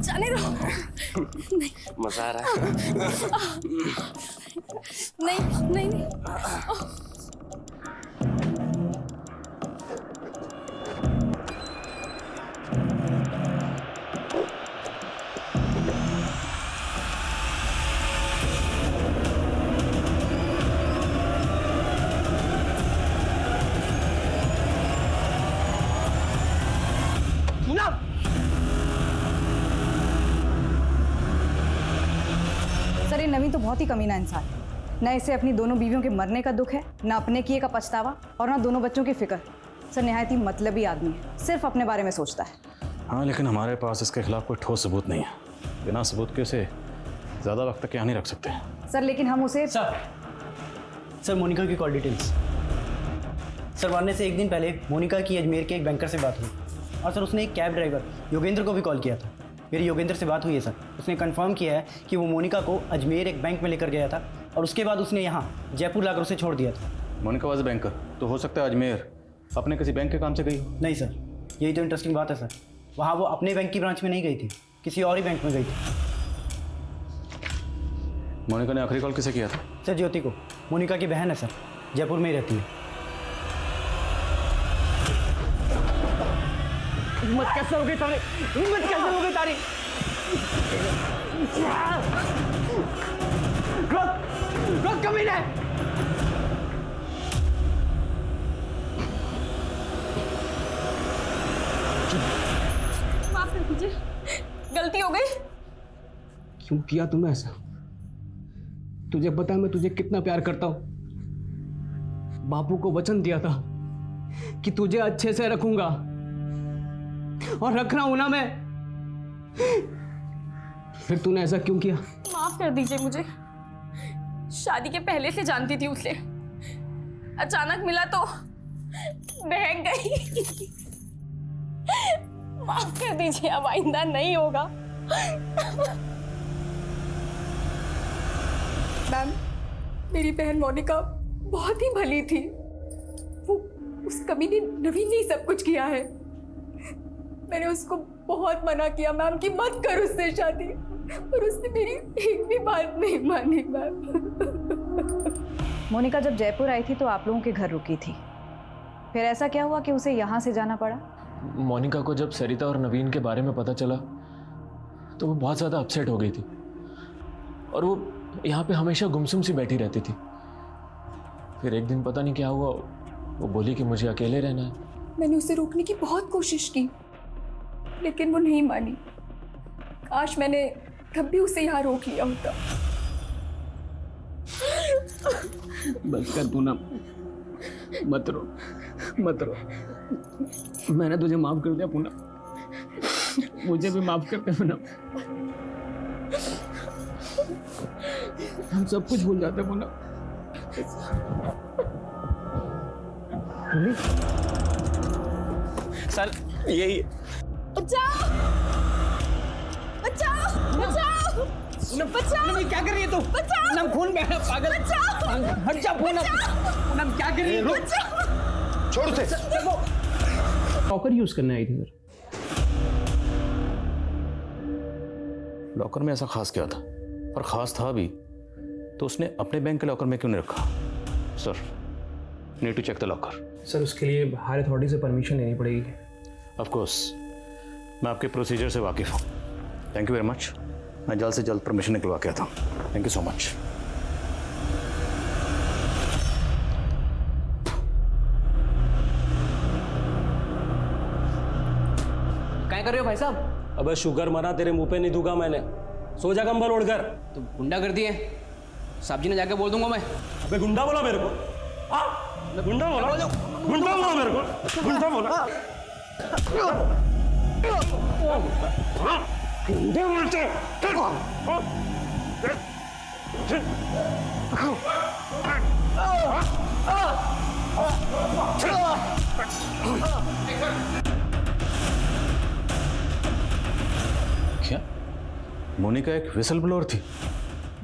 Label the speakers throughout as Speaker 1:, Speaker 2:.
Speaker 1: जाने दो। नहीं
Speaker 2: मजा आ रहा है।
Speaker 1: नहीं नहीं नहीं।
Speaker 3: सर, ये नवीन तो बहुत ही कमीना इंसान है। न इसे अपनी दोनों बीवियों के मरने का दुख है, न अपने किए का पछतावा, और न दोनों बच्चों की फिक्र। सर, निहायत ही मतलबी आदमी है, सिर्फ अपने बारे में सोचता है।
Speaker 4: हाँ, लेकिन हमारे पास इसके खिलाफ कोई ठोस सबूत नहीं है। बिना सबूत के उसे ज़्यादा वक्त तक यहाँ नहीं रख सकते।
Speaker 3: सर, लेकिन हम उसे
Speaker 5: सर मोनिका की कॉल डिटेल्स। सर, मरने से एक दिन पहले मोनिका की अजमेर के एक बैंकर से बात हुई, और सर उसने एक कैब ड्राइवर योगेंद्र को भी कॉल किया था। मेरी योगेंद्र से बात हुई है सर, उसने कंफर्म किया है कि वो मोनिका को अजमेर एक बैंक में लेकर गया था, और उसके बाद उसने यहाँ जयपुर लाकर उसे छोड़ दिया था।
Speaker 4: मोनिका वाज बैंकर, तो हो सकता है अजमेर अपने किसी बैंक के काम से गई हो।
Speaker 5: नहीं सर, यही तो इंटरेस्टिंग बात है सर। वहाँ वो अपने बैंक की ब्रांच में नहीं गई थी, किसी और ही बैंक में गई थी।
Speaker 4: मोनिका ने आखिरी कॉल किसे किया था?
Speaker 5: सर, ज्योति को। मोनिका की बहन है सर, जयपुर में ही रहती है।
Speaker 2: हिम्मत कैसे हो गई तारी? हिम्मत कैसे हो गई तारी? रोक कमीने!
Speaker 1: माफ कर दीजिए, गलती हो गई।
Speaker 6: क्यों किया तूने ऐसा? तुझे पता है मैं तुझे कितना प्यार करता हूं। बापू को वचन दिया था कि तुझे अच्छे से रखूंगा, और रख रहा हूं ना मैं। फिर तूने ऐसा क्यों किया?
Speaker 1: माफ कर दीजिए मुझे। शादी के पहले से जानती थी उसे, अचानक मिला तो बहक गई। माफ कर दीजिए, अब आइंदा नहीं होगा। मैम, मेरी बहन मोनिका बहुत ही भली थी। वो उस कमीने नवीन ने ही सब कुछ किया है। मैंने उसको बहुत मना किया मैम कि मत कर उससे शादी, पर उसने मेरी एक भी बात नहीं मानी मैम।
Speaker 3: मोनिका जब जयपुर आई थी तो आप लोगों के घर रुकी थी, फिर ऐसा क्या हुआ कि उसे यहाँ से जाना पड़ा?
Speaker 7: मोनिका को जब सरिता और नवीन के बारे में पता चला तो वो बहुत ज़्यादा अपसेट हो गई थी, और वो यहाँ पे हमेशा गुमसुम सी बैठी रहती थी। फिर एक दिन पता नहीं क्या हुआ, वो बोली कि मुझे अकेले रहना है।
Speaker 1: मैंने उसे रोकने की बहुत कोशिश की, लेकिन वो नहीं मानी। काश मैंने तब भी उसे यहाँ रोक लिया होता।
Speaker 6: बस कर तू ना, मत रो मत रो। मैंने तुझे माफ कर दिया पूनम, मुझे भी माफ कर दे पूनम। हम सब कुछ भूल जाते हैं पूनम।
Speaker 2: सर यही
Speaker 1: बचाओ बचाओ बचाओ बचाओ!
Speaker 6: क्या कर रही है तू?
Speaker 1: बचाओ!
Speaker 6: पूनम, खून बह रहा, पागल।
Speaker 1: बचाओ!
Speaker 6: हट जा पूनम। पूनम, क्या कर रही है?
Speaker 2: छोड़ उसे।
Speaker 6: लॉकर यूज करने आई थी सर।
Speaker 4: लॉकर में ऐसा खास क्या था? और खास था भी तो उसने अपने बैंक के लॉकर में क्यों नहीं रखा? Sir, need to check the locker.
Speaker 6: Sir, उसके लिए हायर अथॉरिटी से परमिशन लेनी पड़ेगी।
Speaker 4: ऑफ कोर्स, मैं आपके प्रोसीजर से वाकिफ़ हूँ। Thank you very much. मैं जल्द से जल्द परमिशन निकलवा के आता हूँ। Thank you so much.
Speaker 6: क्या कर रहे हो भाई साहब?
Speaker 8: अबे शुगर मना, तेरे मुंह पे नहीं दूंगा मैंने। सो जा कंबल ओढ़कर।
Speaker 6: तो गुंडा कर दिए, साहब जी ने जाके बोल दूंगा मैं।
Speaker 8: अबे गुंडा बोला मेरे को? हाँ, गुंडा बोला? गुंडा बोला मेरे को? गुंडा बोला? गुंडा बोलते?
Speaker 4: क्या मोनिका एक विसल ब्लोअर थी?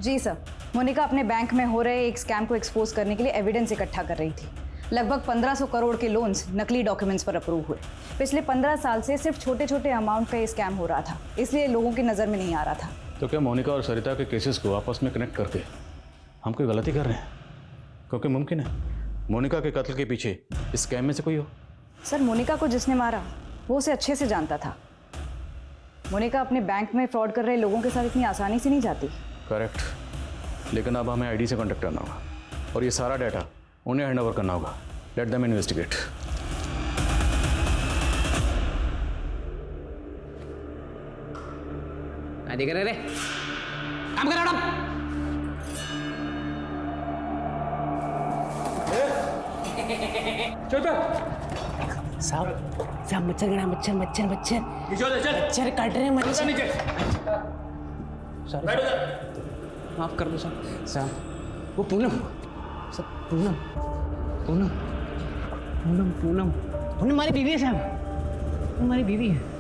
Speaker 3: जी सर, मोनिका अपने बैंक में हो रहे एक स्कैम को एक्सपोज करने के लिए एविडेंस इकट्ठा कर रही थी। लगभग 1500 करोड़ के लोन्स नकली डॉक्यूमेंट्स पर अप्रूव हुए। पिछले 15 साल से सिर्फ छोटे छोटे अमाउंट का ये स्कैम हो रहा था, इसलिए लोगों की नज़र में नहीं आ रहा था।
Speaker 4: तो क्या मोनिका और सरिता के केसेस को आपस में कनेक्ट करके हम कोई गलती कर रहे हैं? क्योंकि मुमकिन है मोनिका के कत्ल के पीछे इस स्कैम में से कोई हो।
Speaker 3: सर, मोनिका को जिसने मारा वो उसे अच्छे से जानता था। मोनिका अपने बैंक में फ्रॉड कर रहे लोगों के साथ इतनी आसानी से नहीं जाती।
Speaker 4: करेक्ट, लेकिन अब हमें आईडी से कांटेक्ट करना होगा और ये सारा डाटा उन्हें हैंड ओवर करना होगा। Let them investigate.
Speaker 6: देख रहे रे, काम कर रहा।
Speaker 9: साहब मच्छर गड़ा, मच्छर काट रहे हैं मच्छर।
Speaker 6: माफ कर दो साहब। वो पूनम, सब पूनम हमारी बीवी है साहब, हमारी बीवी है।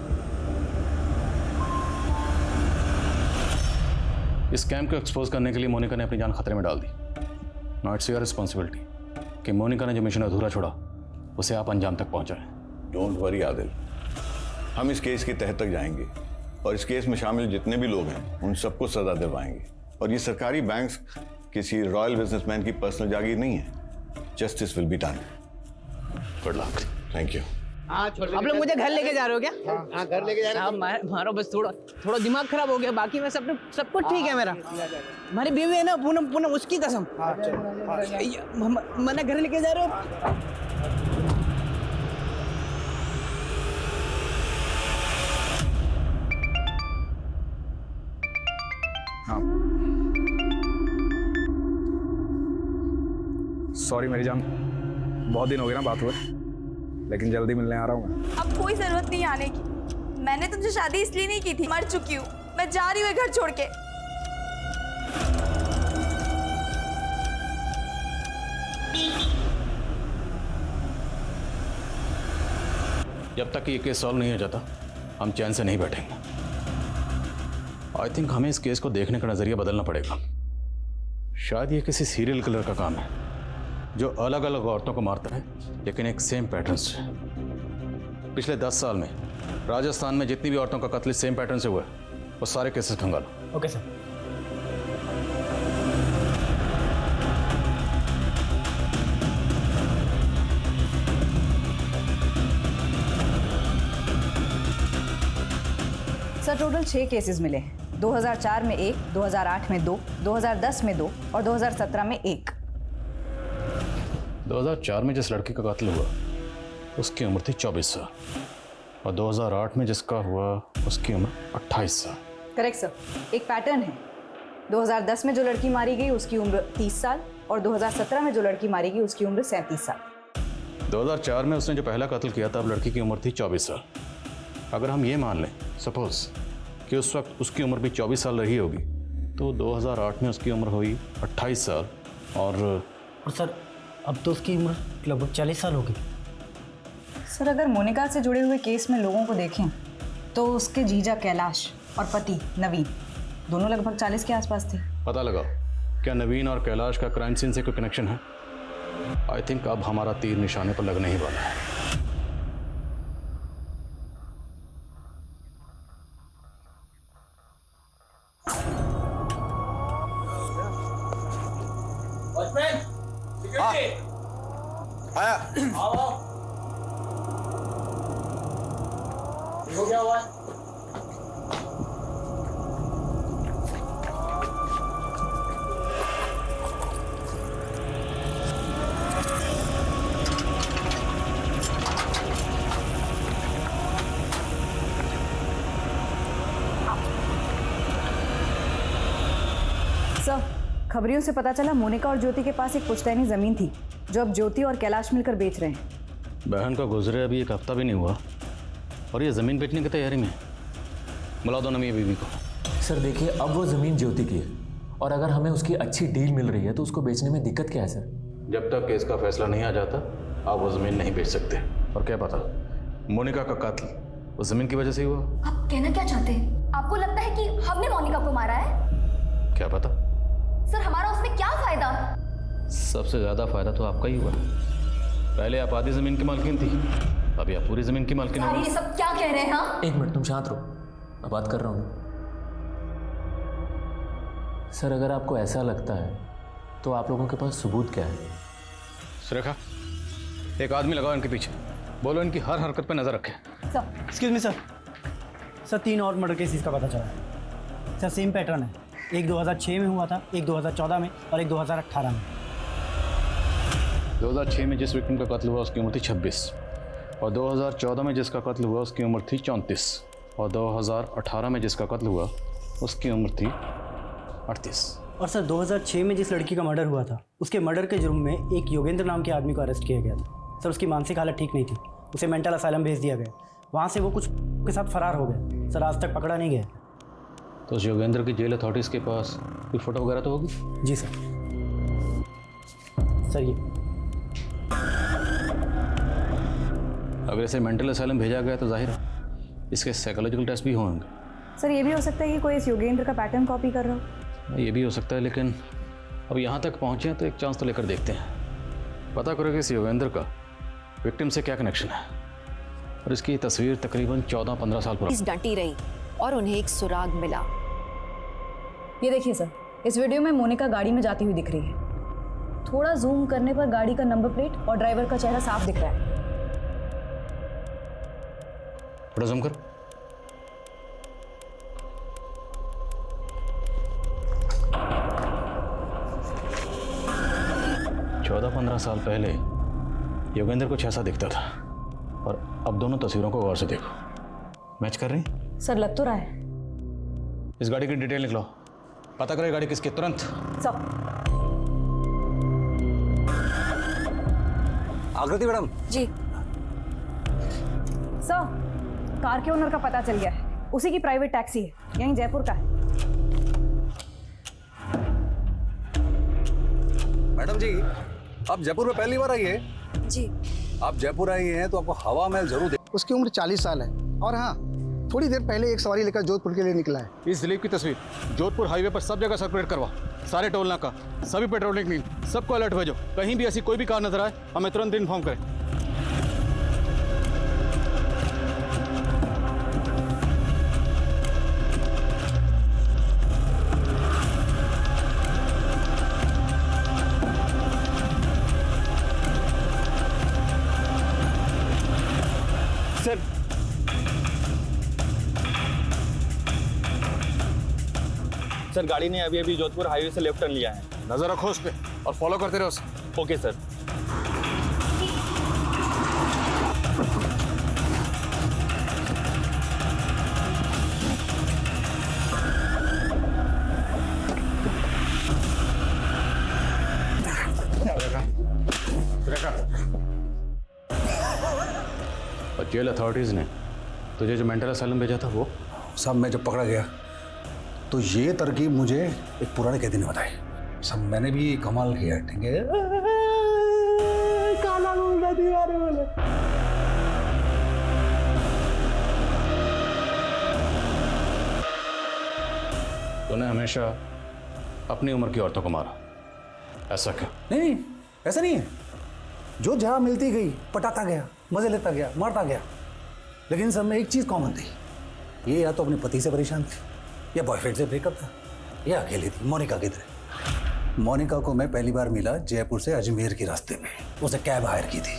Speaker 4: इस स्कैम को एक्सपोज करने के लिए मोनिका ने अपनी जान खतरे में डाल दी। नाउ इट्स योर रिस्पॉन्सिबिलिटी कि मोनिका ने जो मिशन अधूरा छोड़ा उसे आप अंजाम तक पहुंचाएं।
Speaker 10: डोंट वरी आदिल, हम इस केस के तह तक जाएंगे और इस केस में शामिल जितने भी लोग हैं उन सबको सजा दिलवाएंगे। और ये सरकारी बैंक्स किसी रॉयल बिजनेसमैन की पर्सनल जागीर नहीं है। Justice will be done. Good luck. Thank you.
Speaker 9: आप लोग मुझे घर लेके जा रहे हो क्या?
Speaker 6: हाँ, घर लेके जा रहे हैं।
Speaker 9: मारो बस थोड़ा दिमाग खराब हो गया, बाकी में सब कुछ ठीक है मेरा। हमारी बीवी है ना पूनम, उसकी कसम मैंने घर लेके जा रहे हो।
Speaker 11: सॉरी मेरी जान, बहुत दिन हो गए ना बात हुए, लेकिन जल्दी मिलने आ रहा हूँ मैं।
Speaker 1: अब कोई जरूरत नहीं आने की। मैंने तुमसे शादी इसलिए नहीं की थी, मर चुकी हूँ। मैं जा रही हूँ घर छोड़ के।
Speaker 4: जब तक ये केस सॉल्व नहीं हो जाता हम चैन से नहीं बैठेंगे। आई थिंक हमें इस केस को देखने का नजरिया बदलना पड़ेगा। शायद ये किसी सीरियल किलर का काम है जो अलग अलग औरतों को मारता है लेकिन एक सेम पैटर्न से। पिछले 10 साल में राजस्थान में जितनी भी औरतों का कत्ल सेम पैटर्न से हुआ है वो सारे केसेस खंगालो।
Speaker 5: Okay sir.
Speaker 3: Sir, total 6 cases मिले हैं। 2004 में 1, 2008 में 2, 2010 में 2 और 2017 में 1।
Speaker 4: 2004 में जिस लड़की का कत्ल हुआ उसकी उम्र थी 24 साल और 2008 में जिसका हुआ उसकी उम्र 28 साल।
Speaker 3: Correct sir. एक पैटर्न है। 2010 में जो लड़की मारी गई उसकी उम्र 30 साल और 2017 में जो लड़की मारी गई उसकी उम्र 37 साल।
Speaker 4: 2004 में उसने जो पहला कत्ल किया था अब लड़की की उम्र थी 24 साल। अगर हम ये मान लें सपोज कि उस वक्त उसकी उम्र भी 24 साल रही होगी तो 2008 में उसकी उम्र हुई 28 साल और
Speaker 5: सर अब तो उसकी उम्र लगभग 40 साल होगी।
Speaker 3: सर, अगर मोनिका से जुड़े हुए केस में लोगों को देखें तो उसके जीजा कैलाश और पति नवीन दोनों लगभग 40 के आसपास थे।
Speaker 4: पता लगाओ क्या नवीन और कैलाश का क्राइम सीन से कोई कनेक्शन है? आई थिंक अब हमारा तीर निशाने पर लगने ही वाला है।
Speaker 10: आया।
Speaker 9: हो क्या हुआ?
Speaker 3: सर, खबरियों से पता चला मोनिका और ज्योति के पास एक पुश्तैनी जमीन थी जो अब ज्योति और कैलाश मिलकर बेच रहे हैं।
Speaker 4: बहन का गुजरे अभी 1 हफ्ता भी नहीं हुआ और ये ज़मीन बेचने की तैयारी में। बुला दो नमी बीवी को।
Speaker 7: सर देखिए, अब वो ज़मीन ज्योति की है और अगर हमें उसकी अच्छी डील मिल रही है तो उसको बेचने में दिक्कत क्या है सर?
Speaker 4: जब तक केस का फैसला नहीं आ जाता आप वो ज़मीन नहीं बेच सकते। और क्या पता मोनिका का कत्ल उस ज़मीन की वजह से ही हुआ।
Speaker 1: आप कहना क्या चाहते हैं? आपको लगता है कि हमने मोनिका को मारा है?
Speaker 4: क्या पता।
Speaker 1: सर, हमारा उसमें क्या फायदा?
Speaker 4: सबसे ज़्यादा फायदा तो आपका ही हुआ। पहले आप आधी जमीन की मालकिन थी, अभी आप पूरी जमीन की मालकिन हो
Speaker 1: ये सब क्या कह रहे हैं? हाँ,
Speaker 7: एक मिनट, तुम शांत रहो, मैं बात कर रहा हूँ। सर, अगर आपको ऐसा लगता है तो आप लोगों के पास सबूत क्या है?
Speaker 4: सुरेखा, एक आदमी लगाओ इनके पीछे, बोलो इनकी हर हरकत पे नजर रखें।
Speaker 5: Excuse me sir. सर 3 और मर्डर केसेस का पता चला है सर। सेम पैटर्न है, एक 2006 में हुआ था, एक 2014 में और एक 2018 में।
Speaker 4: 2006 में जिस विक्टिम का कत्ल हुआ उसकी उम्र थी 26 और 2014 में जिसका कत्ल हुआ उसकी उम्र थी 34 और 2018 में जिसका कत्ल हुआ उसकी उम्र थी 38।
Speaker 5: और सर 2006 में जिस लड़की का मर्डर हुआ था उसके मर्डर के जुर्म में एक योगेंद्र नाम के आदमी को अरेस्ट किया गया था। सर उसकी मानसिक हालत ठीक नहीं थी, उसे मेंटल असाइलम भेज दिया गया। वहाँ से वो कुछ के साथ फरार हो गया। सर आज तक पकड़ा नहीं गया।
Speaker 4: तो उस योगेंद्र की जेल अथॉरिटीज़ के पास कोई फ़ोटो वगैरह तो होगी?
Speaker 5: जी सर। सर ये
Speaker 4: अगर इसे मेंटल असाइलम भेजा गया तो जाहिर है इसके साइकोलॉजिकल टेस्ट भी होंगे।
Speaker 3: सर ये भी हो सकता है कि कोई इस योगेंद्र का पैटर्न कॉपी कर रहा हो।
Speaker 4: ये भी हो सकता है, लेकिन अब यहाँ तक पहुँचे हैं तो एक चांस तो लेकर देखते हैं। पता करो कि इस योगेंद्र का विक्टिम से क्या कनेक्शन है। और इसकी तस्वीर तकरीबन 14-15 साल पुरानी।
Speaker 12: डटी रही और उन्हें एक सुराग मिला।
Speaker 3: ये देखिए सर, इस वीडियो में मोनिका गाड़ी में जाती हुई दिख रही है। थोड़ा जूम करने पर गाड़ी का नंबर प्लेट और ड्राइवर का चेहरा साफ दिख रहा है।
Speaker 4: थोड़ा जूम कर। चौदह 15 साल पहले योगेंद्र कुछ ऐसा दिखता था और अब दोनों तस्वीरों को गौर से देखो, मैच कर रही?
Speaker 3: सर लग तो रहा है।
Speaker 4: इस गाड़ी की डिटेल निकलो, पता करो ये गाड़ी किसकी, तुरंत।
Speaker 3: सब
Speaker 2: आकृति मैडम।
Speaker 12: जी
Speaker 3: सर, कार के ओनर का पता चल गया है। उसी की प्राइवेट टैक्सी है, यहीं जयपुर का है।
Speaker 13: मैडम जी, आप जयपुर में पहली बार आई है?
Speaker 12: जी।
Speaker 13: आप जयपुर आई हैं तो आपको हवा महल जरूर देख।
Speaker 14: उसकी उम्र 40 साल है और हाँ, थोड़ी देर पहले एक सवारी लेकर जोधपुर के लिए निकला है।
Speaker 4: इस दिलीप की तस्वीर जोधपुर हाईवे पर सब जगह सर्कुलेट करवा, सारे टोल नाका, सभी पेट्रोलिंग टीम, सबको अलर्ट भेजो। कहीं भी ऐसी कोई भी कार नजर आए हमें तुरंत इन्फॉर्म करें।
Speaker 2: सर, सर गाड़ी ने अभी अभी जोधपुर हाईवे से लेफ्ट टर्न लिया है।
Speaker 4: नजर रखो उस पर और फॉलो करते रहो उसे।
Speaker 2: Okay sir.
Speaker 4: और जेल अथॉरिटीज ने तुझे जो मेंटल असाइलम भेजा था वो?
Speaker 13: साहब मैं जब पकड़ा गया तो ये तरकीब मुझे एक पुराने कैदी ने बताई। सब मैंने भी कमाल किया, ठीक है। काला बोला दीवार बोले।
Speaker 4: तूने हमेशा अपनी उम्र की औरतों को मारा, ऐसा क्यों?
Speaker 13: नहीं, ऐसा नहीं है। जो जहां मिलती गई पटाता गया, मजे लेता गया, मारता गया। लेकिन सब में एक चीज कॉमन थी, ये या तो अपने पति से परेशान थी या बॉयफ्रेंड से ब्रेकअप था, या अकेली थी मोनिका की तरह। मोनिका को मैं पहली बार मिला जयपुर से अजमेर के रास्ते में। उसे कैब हायर की थी।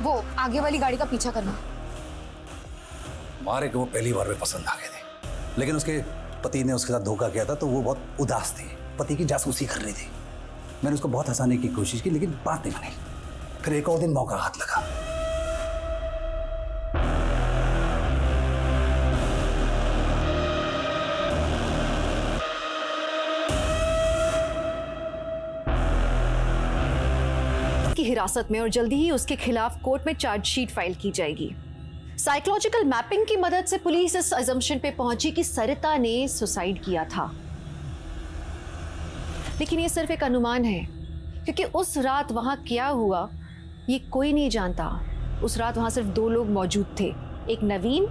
Speaker 12: वो आगे वाली गाड़ी का पीछा करना।
Speaker 13: मारे को वो पहली बार में पसंद आ गए थे, लेकिन उसके पति ने उसके साथ धोखा किया था तो वो बहुत उदास थी, पति की जासूसी कर रही थी। मैंने उसको बहुत हंसाने की कोशिश की लेकिन बात नहीं बनी। फिर एक और दिन मौका हाथ लगा।
Speaker 12: की हिरासत में और जल्दी ही उसके खिलाफ कोर्ट में चार्जशीट फाइल की जाएगी। साइकोलॉजिकल मैपिंग की मदद से पुलिस इस अजम्पशन पे पहुंची कि सरिता ने सुसाइड किया था, लेकिन ये सिर्फ एक अनुमान है क्योंकि उस रात वहां क्या हुआ ये कोई नहीं जानता। उस रात वहां सिर्फ 2 लोग मौजूद थे, एक नवीन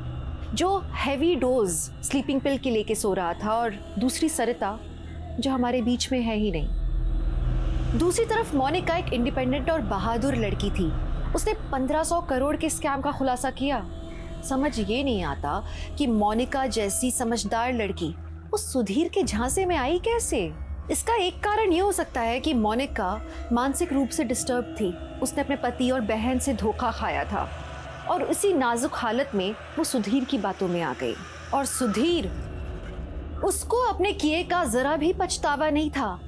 Speaker 12: जो हैवी डोज स्लीपिंग पिल के लेके सो रहा था और दूसरी सरिता जो हमारे बीच में है ही नहीं। दूसरी तरफ मोनिका एक इंडिपेंडेंट और बहादुर लड़की थी। उसने 1500 करोड़ के स्कैम का खुलासा किया। समझ ये नहीं आता कि मोनिका जैसी समझदार लड़की उस सुधीर के झांसे में आई कैसे। इसका एक कारण ये हो सकता है कि मोनिका मानसिक रूप से डिस्टर्ब थी। उसने अपने पति और बहन से धोखा खाया था और इसी नाजुक हालत में वो सुधीर की बातों में आ गई। और सुधीर, उसको अपने किए का जरा भी पछतावा नहीं था।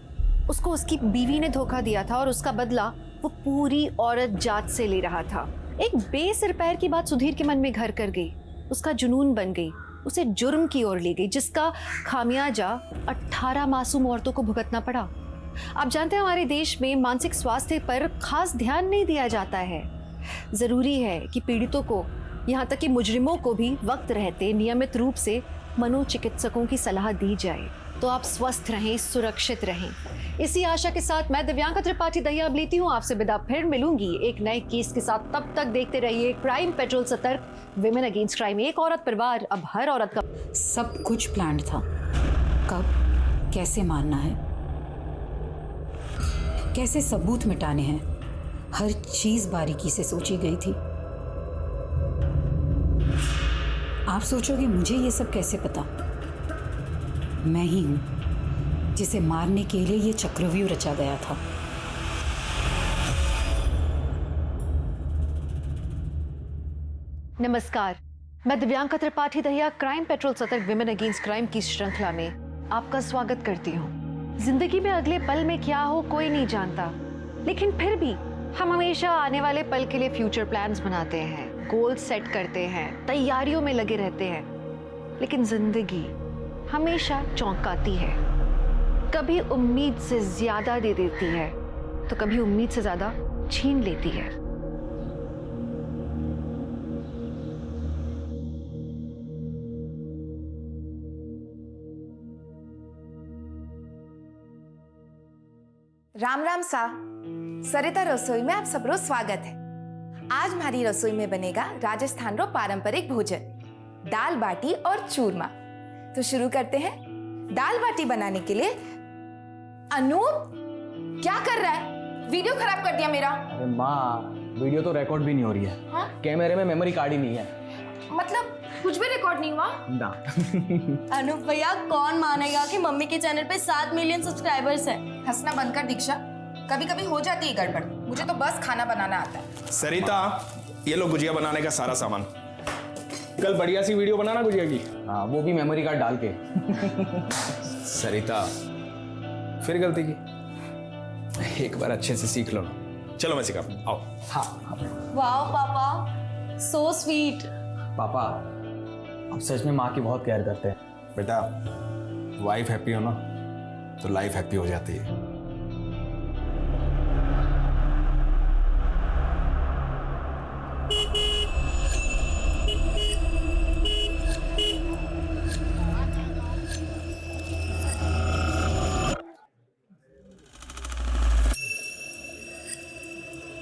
Speaker 12: उसको उसकी बीवी ने धोखा दिया था और उसका बदला वो पूरी औरत जात से ले रहा था। एक बेसिर पैर की बात सुधीर के मन में घर कर गई, उसका जुनून बन गई, उसे जुर्म की ओर ले गई, जिसका खामियाजा 18 मासूम औरतों को भुगतना पड़ा। आप जानते हैं हमारे देश में मानसिक स्वास्थ्य पर खास ध्यान नहीं दिया जाता है। जरूरी है कि पीड़ितों को, यहाँ तक कि मुजरिमों को भी वक्त रहते नियमित रूप से मनोचिकित्सकों की सलाह दी जाए। तो आप स्वस्थ रहें, सुरक्षित रहें। इसी आशा के साथ मैं दिव्यांका त्रिपाठी दहिया अब लेती हूँ आपसे विदा। फिर मिलूंगी एक नए केस के साथ। तब तक देखते रहिए क्राइम पेट्रोल सतर्क, विमेन अगेंस्ट क्राइम। एक औरत परिवार, अब हर औरत का।
Speaker 15: सब कुछ प्लान्ड था। कब, कैसे मारना है, कैसे सबूत मिटाने हैं, हर चीज बारीकी से सोची गई थी। आप सोचोगे मुझे ये सब कैसे पता? मैं ही हूं जिसे मारने के लिए ये चक्रव्यूह रचा गया था।
Speaker 12: नमस्कार, मैं दिव्यांका त्रिपाठी दहिया क्राइम पेट्रोल सतर्क विमेन अगेंस्ट क्राइम की श्रृंखला में आपका स्वागत करती हूँ। जिंदगी में अगले पल में क्या हो कोई नहीं जानता, लेकिन फिर भी हम हमेशा आने वाले पल के लिए फ्यूचर प्लान्स बनाते हैं, गोल सेट करते हैं, तैयारियों में लगे रहते हैं। लेकिन जिंदगी हमेशा चौंकाती है, कभी उम्मीद से ज्यादा दे देती है तो कभी उम्मीद से ज्यादा छीन लेती है।
Speaker 16: राम राम सा, सरिता रसोई में आप सबरो स्वागत है। आज हमारी रसोई में बनेगा राजस्थान रो पारंपरिक भोजन, दाल बाटी और चूरमा। तो शुरू करते हैं। दाल बाटी बनाने के लिए अनूप क्या कर रहा है? वीडियो खराब कर दिया मेरा।
Speaker 6: अरे माँ, वीडियो तो रिकॉर्ड भी नहीं हो रही है।
Speaker 16: हाँ?
Speaker 6: कैमरे में मेमोरी कार्ड ही नहीं है।
Speaker 16: मतलब कुछ भी रिकॉर्ड नहीं हुआ
Speaker 6: ना।
Speaker 17: अनूप भैया, कौन मानेगा कि मम्मी के चैनल पे 7 मिलियन सब्सक्राइबर्स हैं।
Speaker 16: हंसना बंद कर दीक्षा, कभी कभी हो जाती है गड़बड़। मुझे तो बस खाना बनाना आता है।
Speaker 11: सरिता, ये लो गुजिया बनाने का सारा सामान। कल बढ़िया सी वीडियो बनाना गुजिया की।
Speaker 6: हाँ, वो भी मेमोरी कार्ड डाल के।
Speaker 11: सरिता, फिर गलती की। एक बार अच्छे से सीख लो। चलो मैं सिखाता हूं, आओ।
Speaker 6: हाँ।
Speaker 17: वाह पापा, सो स्वीट।
Speaker 6: पापा, आप सच में माँ की बहुत केयर करते हैं।
Speaker 11: बेटा, वाइफ हैप्पी हो ना तो लाइफ हैप्पी हो जाती है।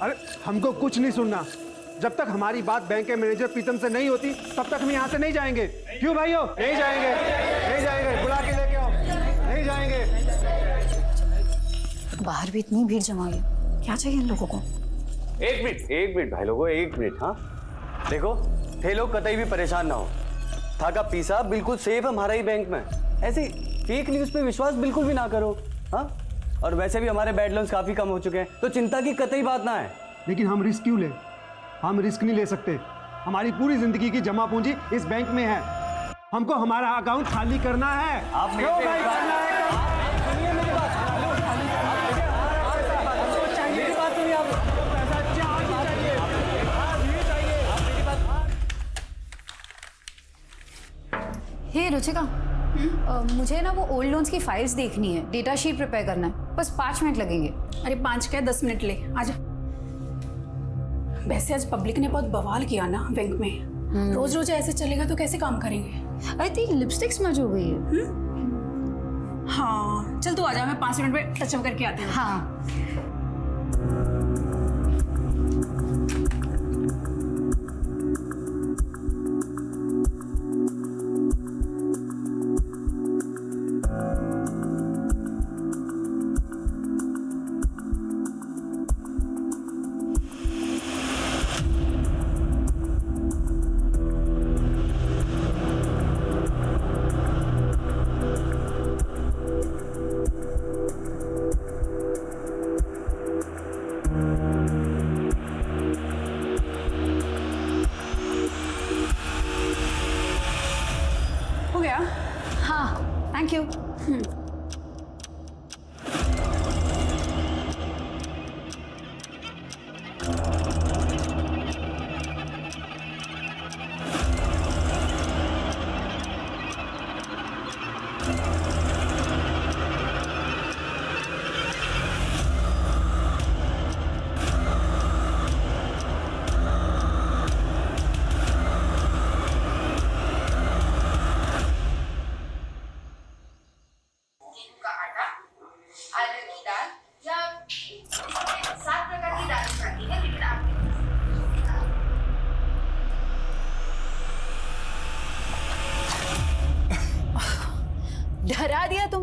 Speaker 18: अरे हमको कुछ नहीं सुनना। जब तक हमारी बात बैंक के मैनेजर प्रीतम से नहीं होती तब तक हम यहाँ से नहीं जाएंगे। क्यों भाइयों? नहीं जाएंगे, नहीं जाएंगे। बुला के लेके आओ। नहीं जाएंगे।
Speaker 15: बाहर भी इतनी भीड़ जमा है, क्या चाहिए इन लोगों को?
Speaker 5: एक मिनट भाई लोगों, एक मिनट। हाँ देखो, ये लोग कतई भी परेशान ना हो। था का पीसा बिल्कुल सेफ है हमारा ही बैंक में। ऐसी फेक न्यूज़ पे विश्वास बिल्कुल भी ना करो। हाँ, और वैसे भी हमारे बैड लोन्स काफी कम हो चुके हैं, तो चिंता की कतई बात ना है।
Speaker 18: लेकिन हम रिस्क क्यों लें? हम रिस्क नहीं ले सकते। हमारी पूरी जिंदगी की जमा पूंजी इस बैंक में है। हमको हमारा अकाउंट खाली करना है।
Speaker 5: आप
Speaker 18: क्यों भाई करना है?
Speaker 5: सुनिए मेरी बात। मेरी बात सुनिए आप।
Speaker 3: हे रुचिका, मुझे ना वो ओल्ड लोन्स की फाइल्स देखनी है, डेटा शीट प्रिपेयर करना है। बस 5 मिनट लगेंगे।
Speaker 15: अरे 5 क्या 10 मिनट ले, आजा। वैसे आज पब्लिक ने बहुत बवाल किया ना बैंक में। रोज रोज ऐसे चलेगा तो कैसे काम करेंगे?
Speaker 3: अरे तेरी लिपस्टिक स्मज हो गई है।
Speaker 15: हाँ चल तू आजा, मैं 5 मिनट में टचअप करके आती हूँ।
Speaker 3: हाँ।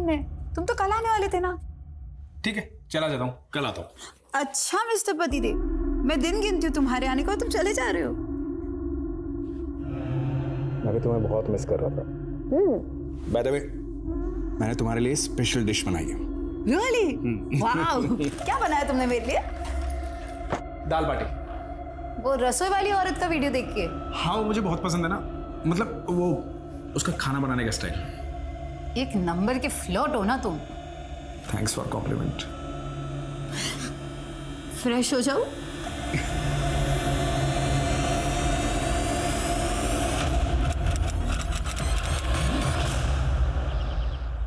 Speaker 15: तुमने? तुम तो कल आने वाले थे ना।
Speaker 11: ठीक है, चला जाता हूँ, कल आता हूँ।
Speaker 15: अच्छा मिस्टर पतिदेव, मैं दिन गिनती हूँ तुम्हारे आने को, तुम चले जा रहे हो।
Speaker 11: मैं भी तुम्हें बहुत मिस कर रहा था। बाय द वे, मैंने तुम्हारे लिए स्पेशल डिश बनाई है।
Speaker 15: रियली? वाओ, क्या बनाया तुमने मेरे लिए?
Speaker 11: दाल बाटी।
Speaker 15: वो रसोई वाली औरत का वीडियो देख के?
Speaker 11: हाँ, वो मुझे बहुत पसंद है ना, मतलब वो उसका खाना बनाने का स्टाइल।
Speaker 15: एक नंबर के फ्लर्ट हो ना तुम।
Speaker 11: Thanks for complement.
Speaker 15: फ्रेश हो जाओ।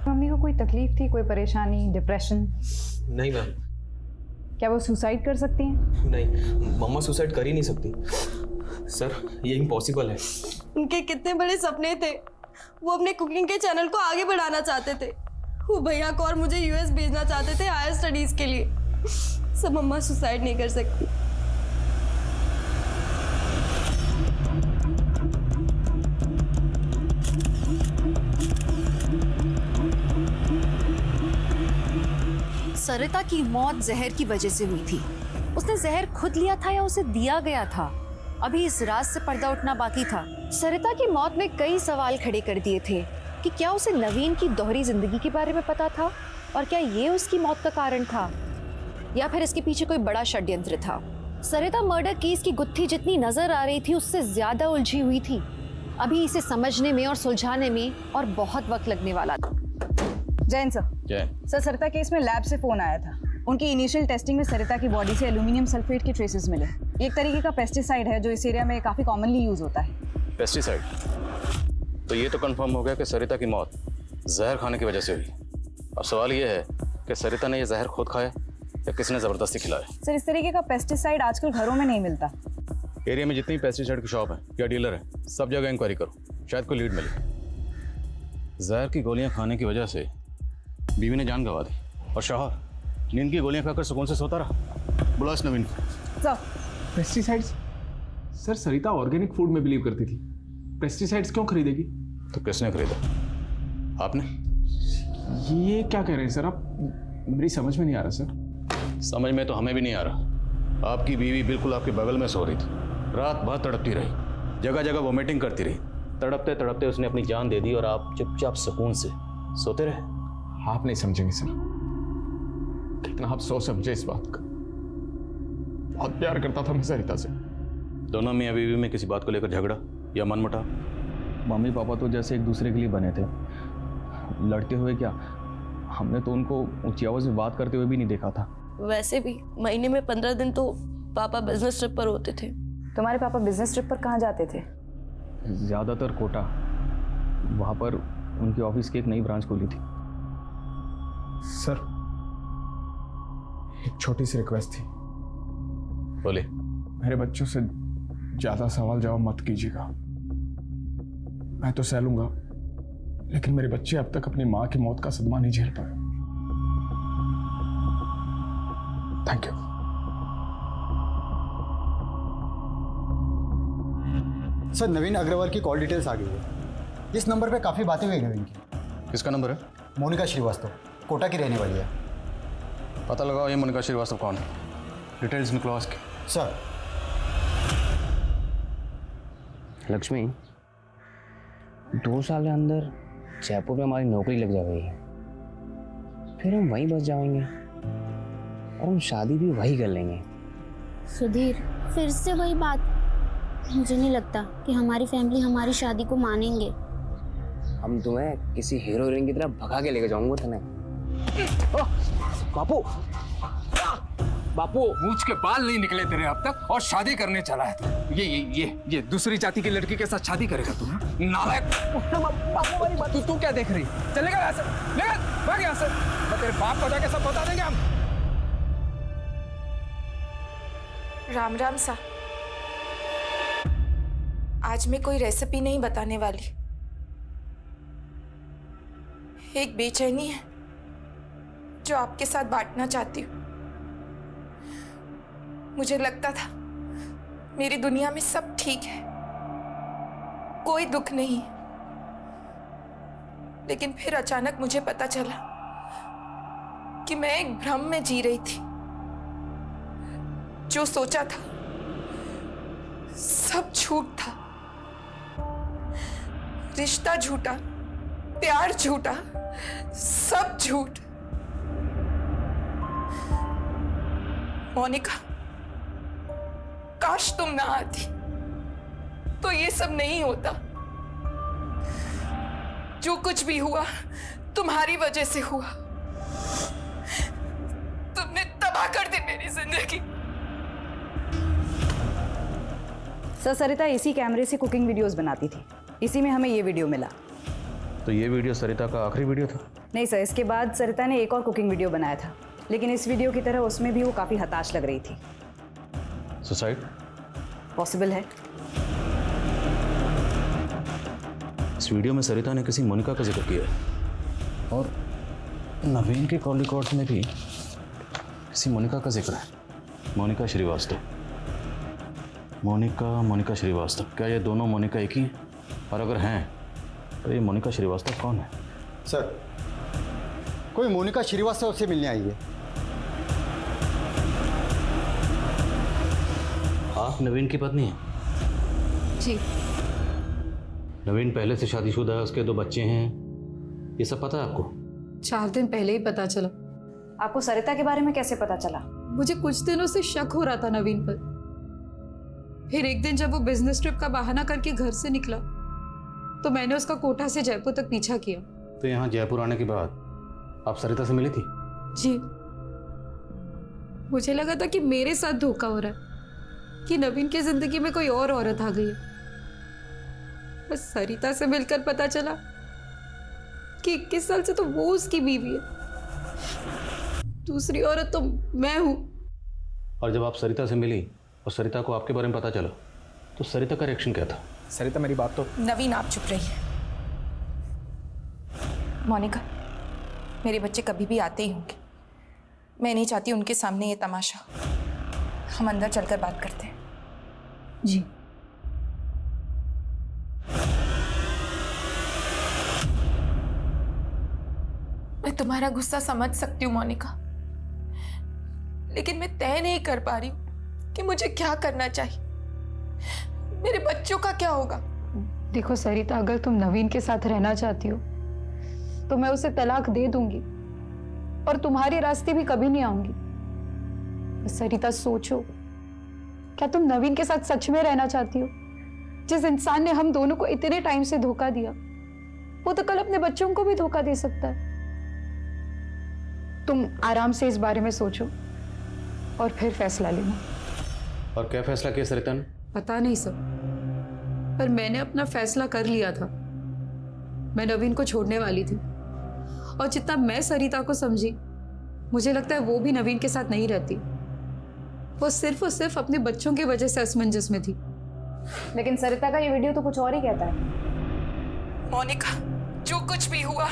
Speaker 3: मम्मी को कोई तकलीफ थी, कोई परेशानी, डिप्रेशन?
Speaker 7: नहीं मैम।
Speaker 3: क्या वो सुसाइड कर सकती हैं?
Speaker 7: नहीं, मम्मा सुसाइड कर ही नहीं सकती सर, ये इम्पॉसिबल है।
Speaker 17: उनके कितने बड़े सपने थे, वो अपने कुकिंग के चैनल को आगे बढ़ाना चाहते थे। वो भैया को और मुझे यूएस भेजना चाहते थे हायर स्टडीज के लिए। सब मम्मा सुसाइड नहीं कर सकती।
Speaker 12: सरिता की मौत जहर की वजह से हुई थी। उसने जहर खुद लिया था या उसे दिया गया था? अभी इस राज से पर्दा उठना बाकी था। सरिता की मौत में कई सवाल खड़े कर दिए थे कि क्या उसे नवीन की दोहरी जिंदगी के बारे में पता था और क्या ये उसकी मौत का कारण था, या फिर इसके पीछे कोई बड़ा षड्यंत्र था। सरिता मर्डर केस की गुत्थी जितनी नजर आ रही थी उससे ज्यादा उलझी हुई थी। अभी इसे समझने में और सुलझाने में और बहुत वक्त लगने वाला था।
Speaker 3: जैन सर, सर सरिता केस में लैब से फोन आया था। उनकी इनिशियल टेस्टिंग में सरिता की बॉडी से एल्यूमिनियम सल्फेट के ट्रेसेस मिले। ये एक तरीके का पेस्टिसाइड है जो इस एरिया में काफी कॉमनली यूज होता है।
Speaker 4: पेस्टिसाइड? तो ये तो कंफर्म हो गया कि सरिता की मौत जहर खाने की वजह से हुई। अब सवाल ये है कि सरिता ने ये जहर खुद खाया या किसने जबरदस्ती खिलाया?
Speaker 3: सर, इस तरीके का पेस्टिसाइड आजकल घरों में नहीं मिलता।
Speaker 4: एरिया में जितनी पेस्टिसाइड की शॉप है या डीलर है, सब जगह इंक्वायरी करो, शायद कोई लीड मिले। जहर की गोलियां खाने की वजह से बीवी ने जान गंवा दी और शौहर नींद की गोलियां खाकर सुकून से सोता रहा। बुला इस नवीन को।
Speaker 7: पेस्टिसाइड्स? सर, सरिता ऑर्गेनिक फूड में बिलीव करती थी, पेस्टिसाइड्स क्यों खरीदेगी?
Speaker 4: तो किसने खरीदा? आपने?
Speaker 7: ये क्या कह रहे हैं सर आप? मेरी समझ में नहीं आ रहा सर।
Speaker 4: समझ में तो हमें भी नहीं आ रहा। आपकी बीवी बिल्कुल आपके बगल में सो रही थी, रात भर तड़पती रही, जगह जगह वोमिटिंग करती रही। तड़पते तड़पते उसने अपनी जान दे दी और आप चुपचाप सुकून से सोते रहे।
Speaker 7: आप नहीं समझेंगे सर, कितना आप सोच समझे इस बात का। बहुत प्यार करता था मैं सरिता से।
Speaker 4: दोनों मियां बीवी में किसी बात को लेकर झगड़ा या मनमुटाव?
Speaker 6: मम्मी पापा तो जैसे एक दूसरे के लिए बने थे, लड़ते हुए क्या, हमने तो उनको ऊंची आवाज में बात करते हुए भी नहीं देखा था।
Speaker 17: वैसे भी महीने में 15 दिन तो पापा बिजनेस ट्रिप पर होते थे।
Speaker 3: तुम्हारे पापा बिजनेस ट्रिप पर कहाँ जाते थे?
Speaker 6: ज़्यादातर कोटा। वहाँ पर उनकी ऑफिस की एक नई ब्रांच खुली थी।
Speaker 7: सर, एक छोटी सी रिक्वेस्ट थी।
Speaker 4: बोले।
Speaker 7: मेरे बच्चों से ज़्यादा सवाल जवाब मत कीजिएगा। मैं तो सह लूंगा, लेकिन मेरे बच्चे अब तक अपनी माँ की मौत का सदमा नहीं झेल पाए। Thank you.
Speaker 14: सर, नवीन अग्रवाल की कॉल डिटेल्स आ गई है। इस नंबर पे काफ़ी बातें हुई नवीन की।
Speaker 4: किसका नंबर है?
Speaker 14: मोनिका श्रीवास्तव, कोटा की रहने वाली है।
Speaker 4: पता लगाओ ये मोनिका श्रीवास्तव कौन है। डिटेल्स निकलो उसके।
Speaker 14: सर।
Speaker 19: लक्ष्मी, 2 साल के अंदर जयपुर में हमारी नौकरी लग जाएगी, फिर हम वहीं बस जाएंगे और हम शादी भी वहीं कर लेंगे।
Speaker 20: सुधीर, फिर से वही बात। मुझे नहीं लगता कि हमारी फैमिली हमारी शादी को मानेंगे।
Speaker 19: हम तुम्हें किसी हीरो हीरोइन की तरह भगा के लेके जाऊंगा तने।
Speaker 11: बापू, बापू, मूंछ के बाल नहीं निकले तेरे अब तक और शादी करने चला है तू। ये दूसरी जाति की लड़की के साथ शादी करेगा तू? नालायक। बापू वाली बात तू क्या देख रही? चलेगा यहाँ से, निकल भाग यहाँ से। मैं तेरे बाप को जाके सब बता देंगे हम।
Speaker 16: राम राम सा। आज मैं कोई रेसिपी नहीं बताने वाली। एक बेचैनी है जो आपके साथ बांटना चाहती हूँ। मुझे लगता था मेरी दुनिया में सब ठीक है, कोई दुख नहीं, लेकिन फिर अचानक मुझे पता चला कि मैं एक भ्रम में जी रही थी। जो सोचा था सब झूठ था। रिश्ता झूठा, प्यार झूठा, सब झूठ। मोनिका, काश तुम ना आती तो ये सब नहीं होता। जो कुछ भी हुआ तुम्हारी वजह से हुआ। तुमने तबाह कर दी मेरी जिंदगी।
Speaker 3: सर, सरिता इसी कैमरे से कुकिंग वीडियोस बनाती थी। इसी में हमें ये वीडियो मिला।
Speaker 4: तो ये वीडियो सरिता का आखिरी वीडियो था?
Speaker 3: नहीं सर, इसके बाद सरिता ने एक और कुकिंग वीडियो बनाया था, लेकिन इस वीडियो की तरह उसमें भी वो काफ़ी हताश लग रही थी।
Speaker 4: सुसाइड?
Speaker 3: पॉसिबल है।
Speaker 4: इस वीडियो में सरिता ने किसी मोनिका का जिक्र किया है और नवीन के कॉल रिकॉर्ड्स में भी किसी मोनिका का जिक्र है। मोनिका श्रीवास्तव। मोनिका श्रीवास्तव। क्या ये दोनों मोनिका एक ही हैं? और अगर हैं तो ये मोनिका श्रीवास्तव कौन है?
Speaker 14: सर, कोई मोनिका श्रीवास्तव से मिलने आई है।
Speaker 4: आप नवीन की पत्नी हैं?
Speaker 1: जी।
Speaker 4: नवीन पहले से शादीशुदा है, उसके 2 बच्चे हैं, ये सब पता है आपको?
Speaker 1: 4 दिन पहले ही पता चला।
Speaker 3: आपको सरिता के बारे में कैसे पता चला?
Speaker 1: मुझे कुछ दिनों से शक हो रहा था नवीन पर। फिर एक दिन जब वो बिजनेस ट्रिप का बहाना करके घर से निकला तो मैंने उसका कोटा से जयपुर तक पीछा किया।
Speaker 4: तो यहाँ जयपुर आने के बाद आप सरिता से मिली थी?
Speaker 1: जी। मुझे लगा था कि मेरे साथ धोखा हो रहा है, कि नवीन की जिंदगी में कोई और औरत आ गई है। बस सरिता से मिलकर पता चला कि 21 साल से तो वो उसकी बीवी है, दूसरी औरत तो मैं हूं।
Speaker 4: और जब आप सरिता से मिली और सरिता को आपके बारे में पता चला तो सरिता का रिएक्शन क्या था?
Speaker 6: सरिता, मेरी बात तो।
Speaker 16: नवीन, आप चुप रहिए। मोनिका, मेरे बच्चे कभी भी आते ही होंगे। मैं नहीं चाहती उनके सामने ये तमाशा। हम अंदर चलकर बात करते हैं।
Speaker 1: जी।
Speaker 16: मैं तुम्हारा गुस्सा समझ सकती हूँ मोनिका, लेकिन मैं तय नहीं कर पा रही हूँ कि मुझे क्या करना चाहिए। मेरे बच्चों का क्या होगा?
Speaker 1: देखो सरिता, अगर तुम नवीन के साथ रहना चाहती हो तो मैं उसे तलाक दे दूंगी और तुम्हारे रास्ते भी कभी नहीं आऊंगी। बस सरिता सोचो, क्या तुम नवीन के साथ सच में रहना चाहती हो? जिस इंसान ने हम दोनों को इतने टाइम से धोखा दिया, वो तो कल अपने बच्चों को भी धोखा दे सकता है। तुम आराम से इस बारे में सोचो और फिर फैसला लेना।
Speaker 4: और क्या फैसला किया सरिता ने?
Speaker 1: पता नहीं सर, पर मैंने अपना फैसला कर लिया था। मैं नवीन को छोड़ने वाली थी और जितना मैं सरिता को समझी, मुझे लगता है वो भी नवीन के साथ नहीं रहती। वो सिर्फ और सिर्फ अपने बच्चों की वजह से असमंजस में थी।
Speaker 3: लेकिन सरिता का ये वीडियो तो कुछ और ही कहता है।
Speaker 16: मोनिका, जो कुछ भी हुआ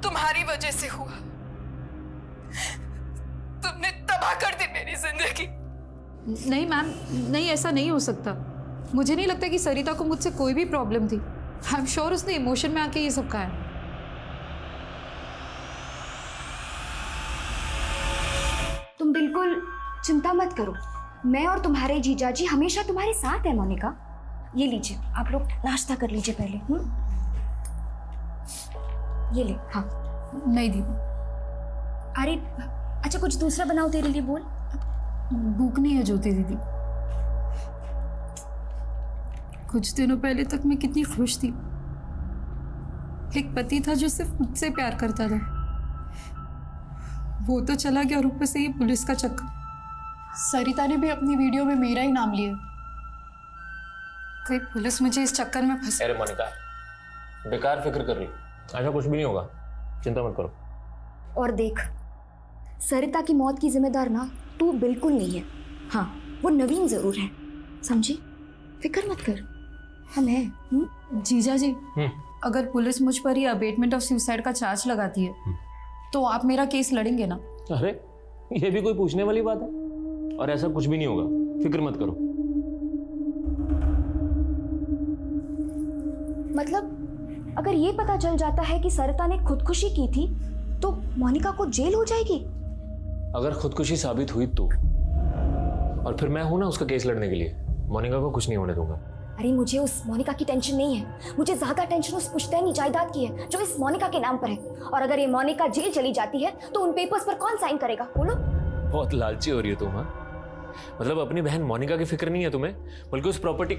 Speaker 16: तुम्हारी वजह से हुआ। तुमने तबाह कर दी मेरी जिंदगी।
Speaker 1: नहीं मैम, नहीं, ऐसा नहीं हो सकता। मुझे नहीं लगता कि सरिता को मुझसे कोई भी प्रॉब्लम थी। आई एम श्योर उसने इमोशन में आके ये सब कहा है।
Speaker 21: तुम बिल्कुल चिंता मत करो, मैं और तुम्हारे जीजाजी हमेशा तुम्हारे साथ है मोनिका। ये लीजिए, आप लोग नाश्ता कर लीजिए पहले। ये ले। हाँ।
Speaker 1: नहीं दीदी।
Speaker 21: अरे अच्छा, कुछ दूसरा बनाओ तेरे लिए। बोल।
Speaker 1: भूख नहीं है ज्योति दीदी। कुछ दिनों पहले तक मैं कितनी खुश थी। एक पति था जो सिर्फ मुझसे प्यार करता था, वो तो चला गया और ऊपर से ये पुलिस का चक्कर। सरिता ने भी अपनी वीडियो में मेरा ही नाम लिया। कहीं पुलिस मुझे इस चक्कर में फंस।
Speaker 7: अरे मोनिका, बेकार फिक्र कर रही, ऐसा कुछ भी नहीं होगा, चिंता मत करो।
Speaker 21: और देख, सरिता की मौत की जिम्मेदार ना तू बिल्कुल नहीं है। हाँ, वो नवीन जरूर है, समझी? फिक्र मत कर, हम हैं।
Speaker 1: जीजा जी, अगर पुलिस मुझ पर ही अबेटमेंट ऑफ सुसाइड का चार्ज लगाती है तो आप मेरा केस लड़ेंगे ना?
Speaker 7: अरे ये भी कोई पूछने वाली बात है? और ऐसा कुछ भी नहीं होगा, फिक्र मत करो।
Speaker 21: मतलब अगर ये पता चल जाता है कि सरिता ने खुदकुशी की थी तो मोनिका को जेल हो जाएगी?
Speaker 7: अगर खुदकुशी साबित हुई तो, और फिर मैं हूं ना उसका केस लड़ने के लिए, मोनिका को कुछ नहीं होने दूंगा।
Speaker 21: अरे मुझे उस मोनिका की टेंशन नहीं है, मुझे ज्यादा टेंशन उस पुश्तैनी जायदाद की है जो इस मोनिका के नाम पर है। और अगर ये मोनिका जेल चली जाती है तो उन पेपर्स पर कौन साइन करेगा बोलो?
Speaker 7: बहुत लालची हो रही हो तुम। हाँ, मतलब अपनी बहन मोनिका की फिक्र नहीं है तुम्हें, बल्कि उस प्रॉपर्टी